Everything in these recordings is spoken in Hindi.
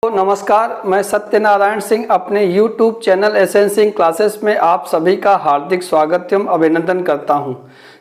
तो नमस्कार, मैं सत्यनारायण सिंह अपने YouTube channel SN Singh classes में आप सभी का हार्दिक स्वागत एवं अभिनंदन करता हूं।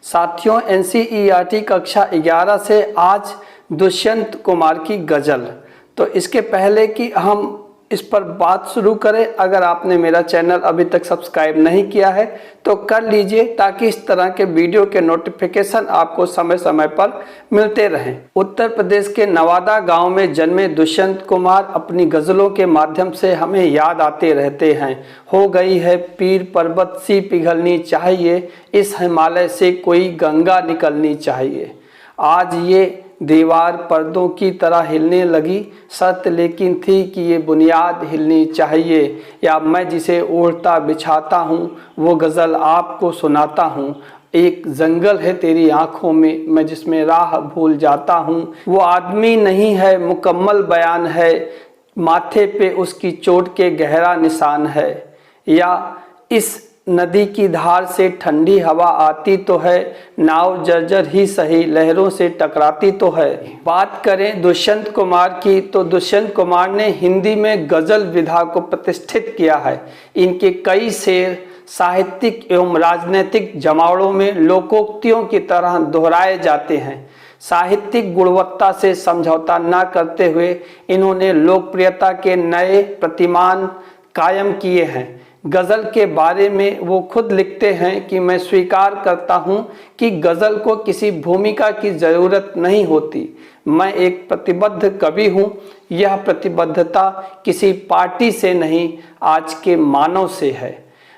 साथियों, NCERT कक्षा 11 से आज दुष्यंत कुमार की गज़ल। तो इसके पहले कि हम इस पर बात शुरू करें, अगर आपने मेरा चैनल अभी तक सब्सक्राइब नहीं किया है तो कर लीजिए, ताकि इस तरह के वीडियो के नोटिफिकेशन आपको समय समय पर मिलते रहें। उत्तर प्रदेश के नवादा गांव में जन्मे दुष्यंत कुमार अपनी गज़लों के माध्यम से हमें याद आते रहते हैं। हो गई है पीर पर्वत सी पिघलनी चाहिए, इस हिमालय से कोई गंगा निकलनी चाहिए। आज ये दीवार पर्दों की तरह हिलने लगी, शर्त लेकिन थी कि ये बुनियाद हिलनी चाहिए। या मैं जिसे ओढ़ता बिछाता हूँ वो गज़ल आपको सुनाता हूँ। एक जंगल है तेरी आंखों में, मैं जिसमें राह भूल जाता हूँ। वो आदमी नहीं है मुकम्मल बयान है, माथे पे उसकी चोट के गहरा निशान है। या इस नदी की धार से ठंडी हवा आती तो है, नाव जर्जर ही सही लहरों से टकराती तो है। बात करें दुष्यंत कुमार की, तो दुष्यंत कुमार ने हिंदी में गज़ल विधा को प्रतिष्ठित किया है। इनके कई शेर साहित्यिक एवं राजनीतिक जमावड़ों में लोकोक्तियों की तरह दोहराए जाते हैं। साहित्यिक गुणवत्ता से समझौता न करते हुए इन्होंने लोकप्रियता के नए प्रतिमान कायम किए हैं। गज़ल के बारे में वो खुद लिखते हैं कि मैं स्वीकार करता हूँ कि गज़ल को किसी भूमिका की ज़रूरत नहीं होती। मैं एक प्रतिबद्ध कवि हूँ। यह प्रतिबद्धता किसी पार्टी से नहीं, आज के मानव से है।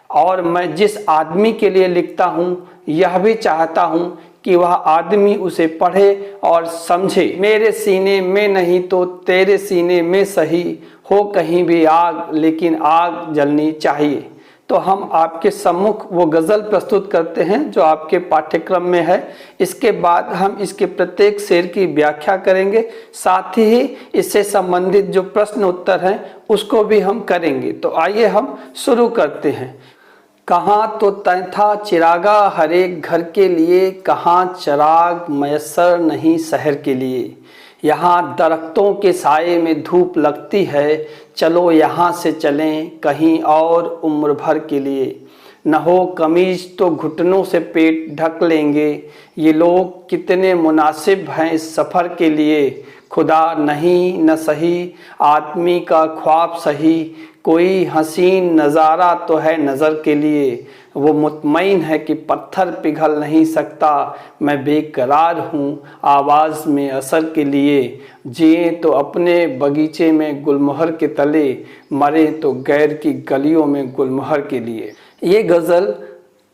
और मैं जिस आदमी के लिए लिखता हूँ यह भी चाहता हूँ कि वह आदमी उसे पढ़े और समझे। मेरे सीने में नहीं तो तेरे सीने में सही, हो कहीं भी आग लेकिन आग जलनी चाहिए। तो हम आपके सम्मुख वो गज़ल प्रस्तुत करते हैं जो आपके पाठ्यक्रम में है। इसके बाद हम इसके प्रत्येक शेर की व्याख्या करेंगे, साथ ही इससे संबंधित जो प्रश्न उत्तर हैं उसको भी हम करेंगे। तो आइए हम शुरू करते हैं। कहाँ तो तय था चिरागा हर एक घर के लिए, कहाँ चिराग मयस्सर नहीं शहर के लिए। यहाँ दरख्तों के साए में धूप लगती है, चलो यहाँ से चलें कहीं और उम्र भर के लिए। न हो कमीज तो घुटनों से पेट ढक लेंगे, ये लोग कितने मुनासिब हैं इस सफ़र के लिए। खुदा नहीं न सही आदमी का ख्वाब सही, कोई हसीन नज़ारा तो है नज़र के लिए। वो मुतमईन है कि पत्थर पिघल नहीं सकता, मैं बेकरार हूँ आवाज़ में असर के लिए। जिए तो अपने बगीचे में गुलमोहर के तले, मरे तो गैर की गलियों में गुलमोहर के लिए। ये गज़ल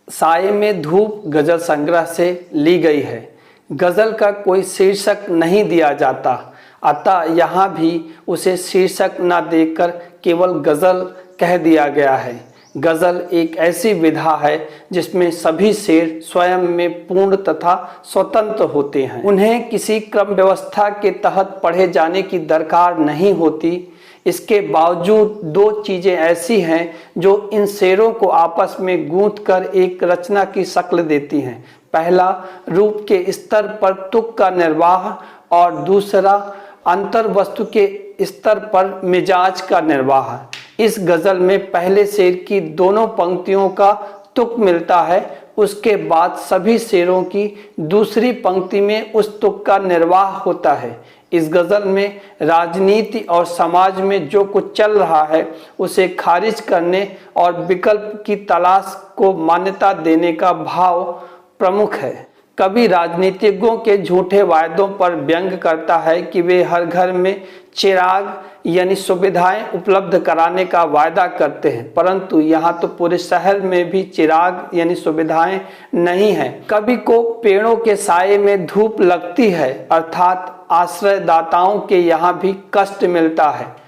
साए में धूप गज़ल संग्रह से ली गई है। गज़ल का कोई शीर्षक नहीं दिया जाता, अतः यहाँ भी उसे शीर्षक न देकर केवल गज़ल कह दिया गया है। गज़ल एक ऐसी विधा है जिसमें सभी शेर स्वयं में पूर्ण तथा स्वतंत्र होते हैं। उन्हें किसी क्रम व्यवस्था के तहत पढ़े जाने की दरकार नहीं होती। इसके बावजूद दो चीज़ें ऐसी हैं जो इन शेरों को आपस में गूंथ कर एक रचना की शक्ल देती हैं। पहला, रूप के स्तर पर तुक का निर्वाह, और दूसरा अंतर वस्तु के स्तर पर मिजाज का निर्वाह। इस गज़ल में पहले शेर की दोनों पंक्तियों का तुक मिलता है, उसके बाद सभी शेरों की दूसरी पंक्ति में उस तुक का निर्वाह होता है। इस गज़ल में राजनीति और समाज में जो कुछ चल रहा है उसे खारिज करने और विकल्प की तलाश को मान्यता देने का भाव प्रमुख है। कवि राजनीतिज्ञों के झूठे वायदों पर व्यंग करता है कि वे हर घर में चिराग यानी सुविधाएं उपलब्ध कराने का वायदा करते हैं, परंतु यहाँ तो पूरे शहर में भी चिराग यानी सुविधाएं नहीं हैं। कवि को पेड़ों के साए में धूप लगती है, अर्थात आश्रयदाताओं के यहाँ भी कष्ट मिलता है,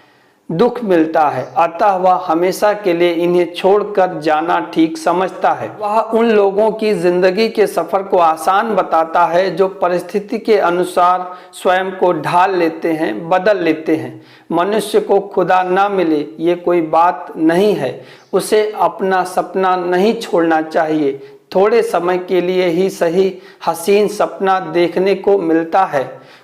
दुख मिलता है, अतः वह हमेशा के लिए इन्हें छोड़कर जाना ठीक समझता है। वह उन लोगों की जिंदगी के सफ़र को आसान बताता है जो परिस्थिति के अनुसार स्वयं को ढाल लेते हैं, बदल लेते हैं। मनुष्य को खुदा ना मिले ये कोई बात नहीं है, उसे अपना सपना नहीं छोड़ना चाहिए। थोड़े समय के लिए ही सही हसीन सपना देखने को मिलता है।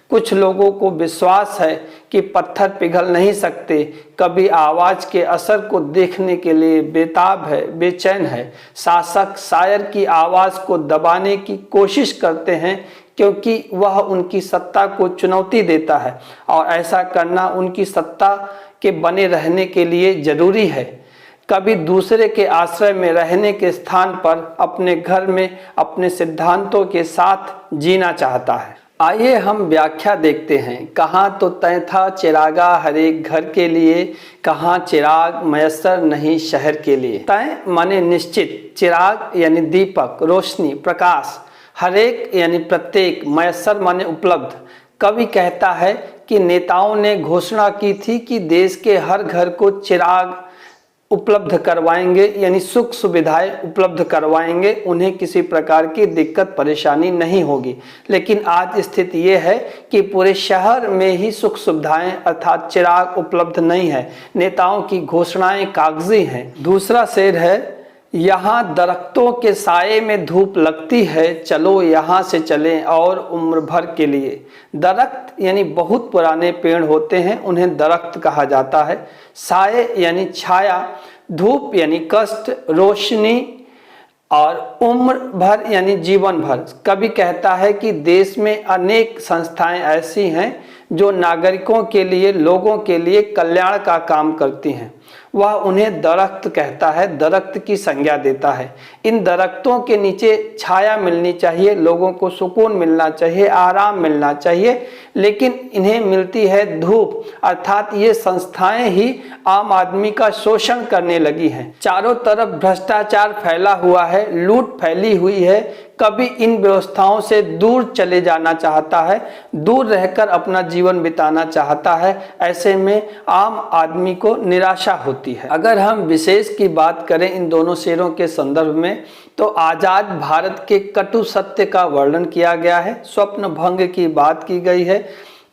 कुछ लोगों को विश्वास है कि पत्थर पिघल नहीं सकते, कभी आवाज के असर को देखने के लिए बेताब है, बेचैन है। शासक शायर की आवाज को दबाने की कोशिश करते हैं क्योंकि वह उनकी सत्ता को चुनौती देता है और ऐसा करना उनकी सत्ता के बने रहने के लिए जरूरी है। कभी दूसरे के आश्रय में रहने के स्थान पर अपने घर में अपने सिद्धांतों के साथ जीना चाहता है। आइए हम व्याख्या देखते हैं। कहाँ तो तय था चिरागा हर एक घर के लिए, कहाँ चिराग मयस्सर नहीं शहर के लिए। तय माने निश्चित, चिराग यानी दीपक, रोशनी, प्रकाश, हर एक यानी प्रत्येक, मयस्सर माने उपलब्ध। कवि कहता है कि नेताओं ने घोषणा की थी कि देश के हर घर को चिराग उपलब्ध करवाएंगे, यानी सुख सुविधाएं उपलब्ध करवाएंगे, उन्हें किसी प्रकार की दिक्कत परेशानी नहीं होगी। लेकिन आज स्थिति ये है कि पूरे शहर में ही सुख सुविधाएं अर्थात चिराग उपलब्ध नहीं है। नेताओं की घोषणाएं कागजी हैं। दूसरा शेर है, यहाँ दरख्तों के साये में धूप लगती है, चलो यहाँ से चलें और उम्र भर के लिए। दरख्त यानी बहुत पुराने पेड़ होते हैं, उन्हें दरख्त कहा जाता है। साये यानी छाया, धूप यानी कष्ट, रोशनी और उम्र भर यानी जीवन भर। कवि कहता है कि देश में अनेक संस्थाएं ऐसी हैं जो नागरिकों के लिए, लोगों के लिए कल्याण का काम करती हैं। वह उन्हें दरख्त कहता है, दरख्त की संज्ञा देता है। इन दरख्तों के नीचे छाया मिलनी चाहिए, लोगों को सुकून मिलना चाहिए, आराम मिलना चाहिए, लेकिन इन्हें मिलती है धूप, अर्थात ये संस्थाएं ही आम आदमी का शोषण करने लगी हैं। चारों तरफ भ्रष्टाचार फैला हुआ है, लूट फैली हुई है। कभी इन व्यवस्थाओं से दूर चले जाना चाहता है, दूर रहकर अपना जीवन बिताना चाहता है। ऐसे में आम आदमी को निराशा होती है। अगर हम विशेष की बात करें इन दोनों शेरों के संदर्भ में, तो आजाद भारत के कटु सत्य का वर्णन किया गया है, स्वप्न भंग की बात की गई है।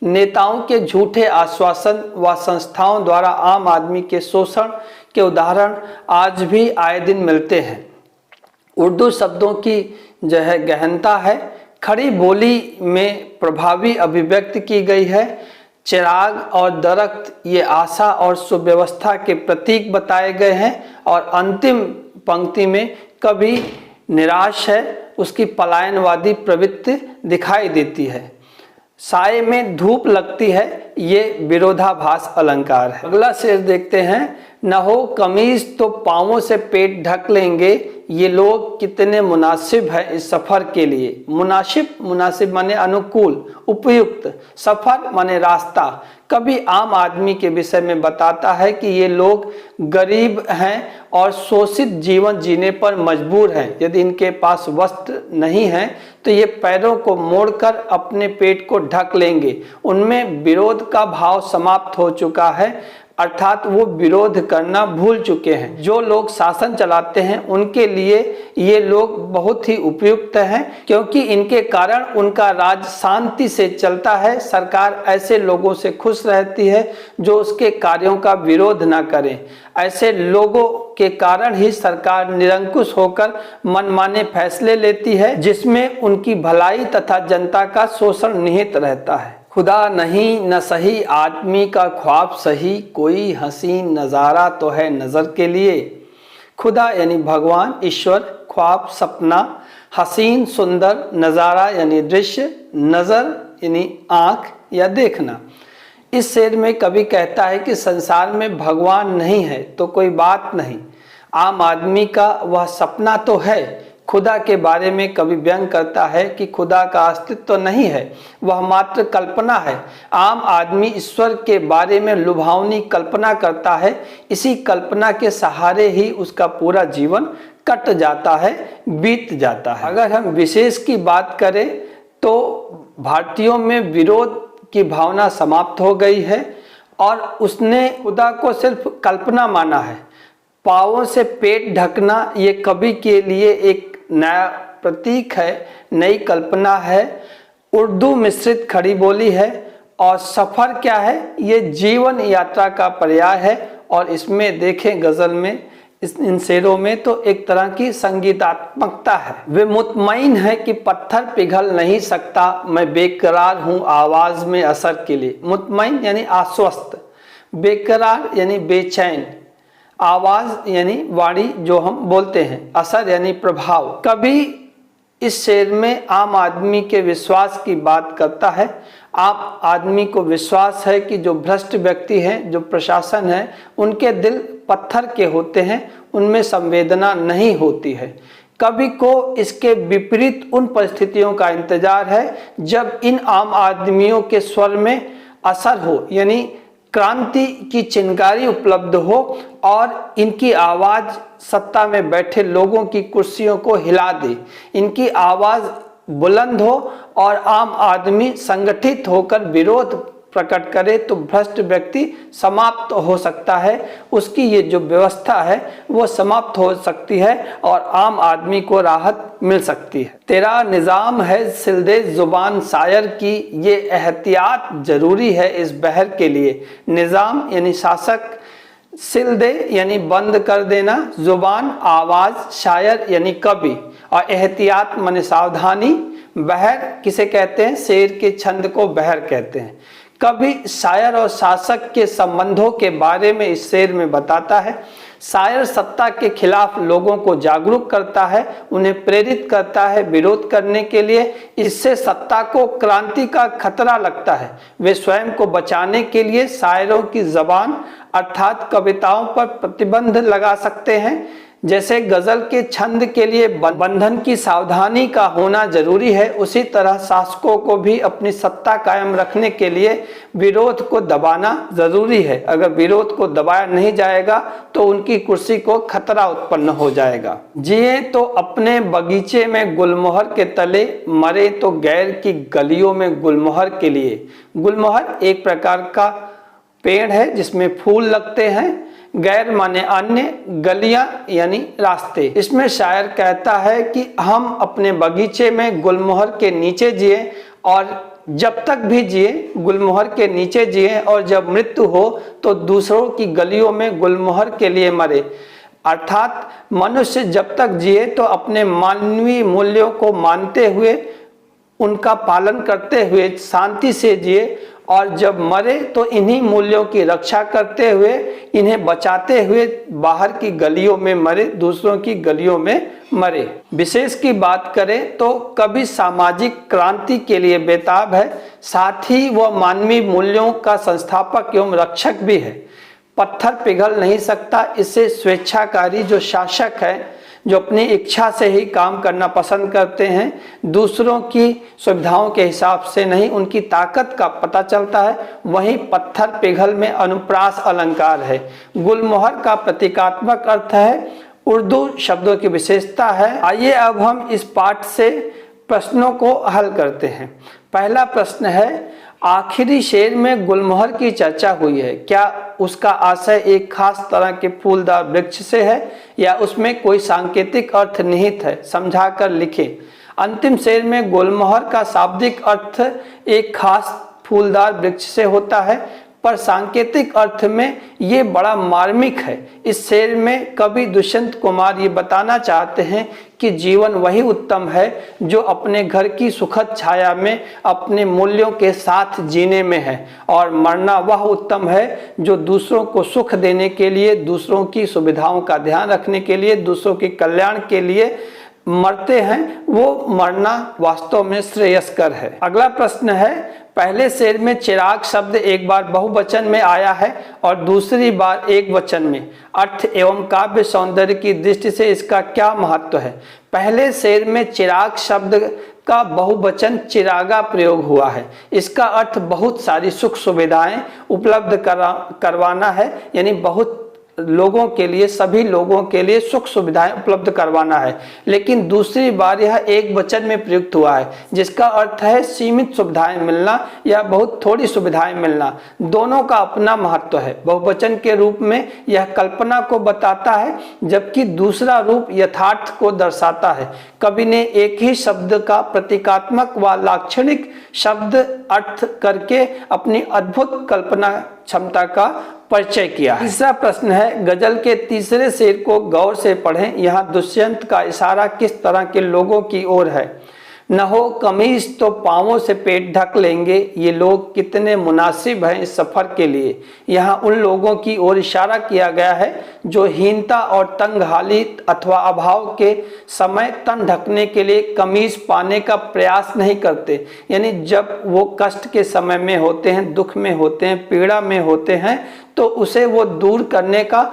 नेताओं के झूठे आश्वासन व संस्थाओं द्वारा आम आदमी के शोषण के उदाहरण आज भी आए दिन मिलते हैं। उर्दू शब्दों की जो है गहनता है, खड़ी बोली में प्रभावी अभिव्यक्त की गई है। चिराग और दरख्त ये आशा और सुव्यवस्था के प्रतीक बताए गए हैं और अंतिम पंक्ति में कभी निराश है, उसकी पलायनवादी प्रवृत्ति दिखाई देती है। साये में धूप लगती है, ये विरोधाभास अलंकार है। अगला शेर देखते हैं, न हो कमीज तो पांवों से पेट ढक लेंगे, ये लोग कितने मुनासिब है इस सफर के लिए। मुनासिब माने अनुकूल, उपयुक्त, सफर माने रास्ता। कभी आम आदमी के विषय में बताता है कि ये लोग गरीब हैं और शोषित जीवन जीने पर मजबूर हैं। यदि इनके पास वस्त्र नहीं है तो ये पैरों को मोड़कर अपने पेट को ढक लेंगे। उनमें विरोध का भाव समाप्त हो चुका है, अर्थात वो विरोध करना भूल चुके हैं। जो लोग शासन चलाते हैं उनके लिए ये लोग बहुत ही उपयुक्त हैं, क्योंकि इनके कारण उनका राज शांति से चलता है। सरकार ऐसे लोगों से खुश रहती है जो उसके कार्यों का विरोध ना करें। ऐसे लोगों के कारण ही सरकार निरंकुश होकर मनमाने फैसले लेती है, जिसमें उनकी भलाई तथा जनता का शोषण निहित रहता है। खुदा नहीं न सही आदमी का ख्वाब सही, कोई हसीन नज़ारा तो है नज़र के लिए। खुदा यानी भगवान, ईश्वर, ख्वाब सपना, हसीन सुंदर, नज़ारा यानी दृश्य, नज़र यानी आँख या देखना। इस शेर में कवि कहता है कि संसार में भगवान नहीं है तो कोई बात नहीं, आम आदमी का वह सपना तो है। खुदा के बारे में कवि व्यंग करता है कि खुदा का अस्तित्व तो नहीं है, वह मात्र कल्पना है। आम आदमी ईश्वर के बारे में लुभावनी कल्पना करता है, इसी कल्पना के सहारे ही उसका पूरा जीवन कट जाता है, बीत जाता है। अगर हम विशेष की बात करें तो भारतीयों में विरोध की भावना समाप्त हो गई है और उसने खुदा को सिर्फ कल्पना माना है। पाँवों से पेट ढकना ये कवि के लिए एक नया प्रतीक है, नई कल्पना है। उर्दू मिश्रित खड़ी बोली है और सफ़र क्या है, ये जीवन यात्रा का पर्याय है। और इसमें देखें गज़ल में इन शेरों में तो एक तरह की संगीतात्मकता है। वे मुतमईन है कि पत्थर पिघल नहीं सकता, मैं बेकरार हूँ आवाज में असर के लिए। मुतमईन यानी आश्वस्त, बेकरार यानी बेचैन, आवाज यानी वाणी जो हम बोलते हैं, असर यानी प्रभाव। कभी इस शेर में आम आदमी के विश्वास की बात करता है। आम आदमी को विश्वास है कि जो भ्रष्ट व्यक्ति हैं, जो प्रशासन है, उनके दिल पत्थर के होते हैं, उनमें संवेदना नहीं होती है। कवि को इसके विपरीत उन परिस्थितियों का इंतजार है जब इन आम आदमियों के स्वर में असर हो, यानी क्रांति की चिंगारी उपलब्ध हो और इनकी आवाज सत्ता में बैठे लोगों की कुर्सियों को हिला दे, इनकी आवाज बुलंद हो और आम आदमी संगठित होकर विरोध प्रकट करे तो भ्रष्ट व्यक्ति समाप्त हो सकता है। उसकी ये जो व्यवस्था है वो समाप्त हो सकती है और आम आदमी को राहत मिल सकती है। तेरा निजाम है सिलदे जुबान शायर की, ये एहतियात जरूरी है इस बहर के लिए। निजाम यानी शासक, सिलदे यानी बंद कर देना, जुबान आवाज, शायर यानी कवि, और एहतियात माने सावधानी। बहर किसे कहते हैं? शेर के छंद को बहर कहते हैं। कवि शायर और शासक के संबंधों के बारे में इस शेर में बताता है। शायर सत्ता के खिलाफ लोगों को जागरूक करता है, उन्हें प्रेरित करता है विरोध करने के लिए। इससे सत्ता को क्रांति का खतरा लगता है। वे स्वयं को बचाने के लिए शायरों की जबान अर्थात कविताओं पर प्रतिबंध लगा सकते हैं। जैसे गजल के छंद के लिए बंधन की सावधानी का होना जरूरी है, उसी तरह शासकों को भी अपनी सत्ता कायम रखने के लिए विरोध को दबाना जरूरी है। अगर विरोध को दबाया नहीं जाएगा तो उनकी कुर्सी को खतरा उत्पन्न हो जाएगा। जिए तो अपने बगीचे में गुलमोहर के तले, मरे तो गैर की गलियों में गुलमोहर के लिए। गुलमोहर एक प्रकार का पेड़ है जिसमें फूल लगते हैं। गैर माने अन्य, गलियां यानी रास्ते। इसमें शायर कहता है कि हम अपने बगीचे में गुलमोहर के नीचे जिए और जब तक भी जिए गुलमोहर के नीचे जिए, और जब मृत्यु हो तो दूसरों की गलियों में गुलमोहर के लिए मरे। अर्थात मनुष्य जब तक जिए तो अपने मानवीय मूल्यों को मानते हुए, उनका पालन करते हुए शांति से जिए, और जब मरे तो इन्हीं मूल्यों की रक्षा करते हुए, इन्हें बचाते हुए बाहर की गलियों में मरे, दूसरों की गलियों में मरे। विशेष की बात करें तो कवि सामाजिक क्रांति के लिए बेताब है, साथ ही वह मानवीय मूल्यों का संस्थापक एवं रक्षक भी है। पत्थर पिघल नहीं सकता, इससे स्वेच्छाकारी जो शासक है, जो अपनी इच्छा से ही काम करना पसंद करते हैं, दूसरों की सुविधाओं के हिसाब से नहीं, उनकी ताकत का पता चलता है। वहीं पत्थर पिघल में अनुप्रास अलंकार है। गुलमोहर का प्रतीकात्मक अर्थ है, उर्दू शब्दों की विशेषता है। आइए अब हम इस पाठ से प्रश्नों को हल करते हैं। पहला प्रश्न है, आखिरी शेर में गुलमोहर की चर्चा हुई है, क्या उसका आशय एक खास तरह के फूलदार वृक्ष से है या उसमें कोई सांकेतिक अर्थ निहित है? समझाकर लिखें। अंतिम शेर में गुलमोहर का शाब्दिक अर्थ एक खास फूलदार वृक्ष से होता है, पर सांकेतिक अर्थ में ये बड़ा मार्मिक है। इस शेर में कवि दुष्यंत कुमार ये बताना चाहते हैं कि जीवन वही उत्तम है जो अपने घर की सुखद छाया में अपने मूल्यों के साथ जीने में है, और मरना वह उत्तम है जो दूसरों को सुख देने के लिए, दूसरों की सुविधाओं का ध्यान रखने के लिए, दूसरों के कल्याण के लिए मरते हैं, वो मरना वास्तव में श्रेयस्कर है। अगला प्रश्न है, पहले शेर में चिराग शब्द एक बार बहुवचन में आया है और दूसरी बार एक वचन में। अर्थ एवं काव्य सौंदर्य की दृष्टि से इसका क्या महत्व है? पहले शेर में चिराग शब्द का बहुवचन चिरागा प्रयोग हुआ है। इसका अर्थ बहुत सारी सुख सुविधाएं उपलब्ध करवाना है, यानी बहुत लोगों के लिए, सभी लोगों के लिए सुख सुविधाएं उपलब्ध करवाना है। लेकिन दूसरी बार यह एक वचन में प्रयुक्त हुआ है, जिसका अर्थ है सीमित सुविधाएं मिलना या बहुत थोड़ी सुविधाएं मिलना। दोनों का अपना महत्व है। बहुवचन के रूप में यह कल्पना को बताता है, जबकि दूसरा रूप यथार्थ को दर्शाता है। कवि ने एक ही शब्द का प्रतीकात्मक व लाक्षणिक शब्द अर्थ करके अपनी अद्भुत कल्पना क्षमता का परिचय किया है। तीसरा प्रश्न है, गजल के तीसरे शेर को गौर से पढ़ें। यहाँ दुष्यंत का इशारा किस तरह के लोगों की ओर है? न हो कमीज तो पाँवों से पेट ढक लेंगे, ये लोग कितने मुनासिब हैं इस सफ़र के लिए। यहाँ उन लोगों की ओर इशारा किया गया है जो हीनता और तंगहाली अथवा अभाव के समय तन ढकने के लिए कमीज पाने का प्रयास नहीं करते। यानी जब वो कष्ट के समय में होते हैं, दुख में होते हैं, पीड़ा में होते हैं, तो उसे वो दूर करने का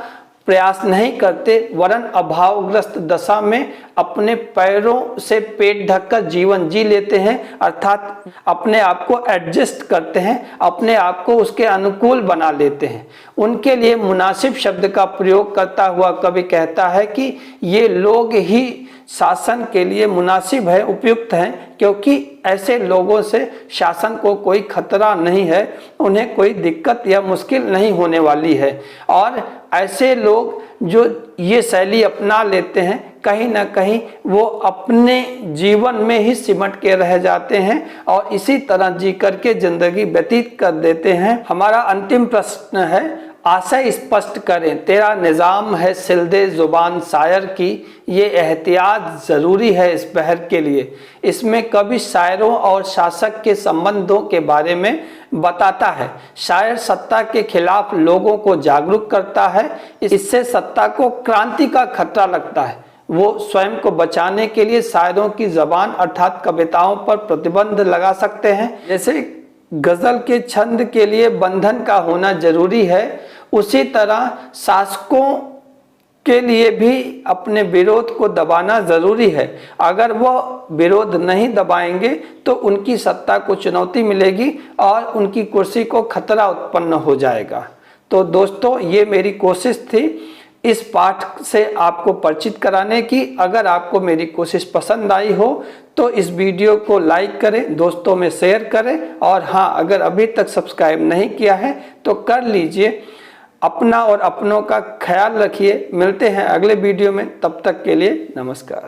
प्रयास नहीं करते, वरन अभावग्रस्त दशा में अपने पैरों से पेट ढककर जीवन जी लेते हैं, अर्थात अपने आप को एडजस्ट करते हैं, अपने आप को उसके अनुकूल बना लेते हैं। उनके लिए मुनासिब शब्द का प्रयोग करता हुआ कवि कहता है कि ये लोग ही शासन के लिए मुनासिब है, उपयुक्त हैं, क्योंकि ऐसे लोगों से शासन को कोई खतरा नहीं है, उन्हें कोई दिक्कत या मुश्किल नहीं होने वाली है। और ऐसे लोग जो ये शैली अपना लेते हैं, कहीं ना कहीं वो अपने जीवन में ही सिमट के रह जाते हैं और इसी तरह जी करके जिंदगी व्यतीत कर देते हैं। हमारा अंतिम प्रश्न है, आशय स्पष्ट करें, तेरा निज़ाम है सिलदे जुबान शायर की, ये एहतियात ज़रूरी है इस बहर के लिए। इसमें कवि शायरों और शासक के संबंधों के बारे में बताता है। शायर सत्ता के खिलाफ लोगों को जागरूक करता है, इससे सत्ता को क्रांति का खतरा लगता है। वो स्वयं को बचाने के लिए शायरों की ज़बान अर्थात कविताओं पर प्रतिबंध लगा सकते हैं। जैसे गज़ल के छंद के लिए बंधन का होना जरूरी है, उसी तरह शासकों के लिए भी अपने विरोध को दबाना जरूरी है। अगर वो विरोध नहीं दबाएंगे तो उनकी सत्ता को चुनौती मिलेगी और उनकी कुर्सी को खतरा उत्पन्न हो जाएगा। तो दोस्तों, ये मेरी कोशिश थी इस पाठ से आपको परिचित कराने की। अगर आपको मेरी कोशिश पसंद आई हो तो इस वीडियो को लाइक करें, दोस्तों में शेयर करें, और हाँ, अगर अभी तक सब्सक्राइब नहीं किया है तो कर लीजिए। अपना और अपनों का ख्याल रखिए। मिलते हैं अगले वीडियो में, तब तक के लिए नमस्कार।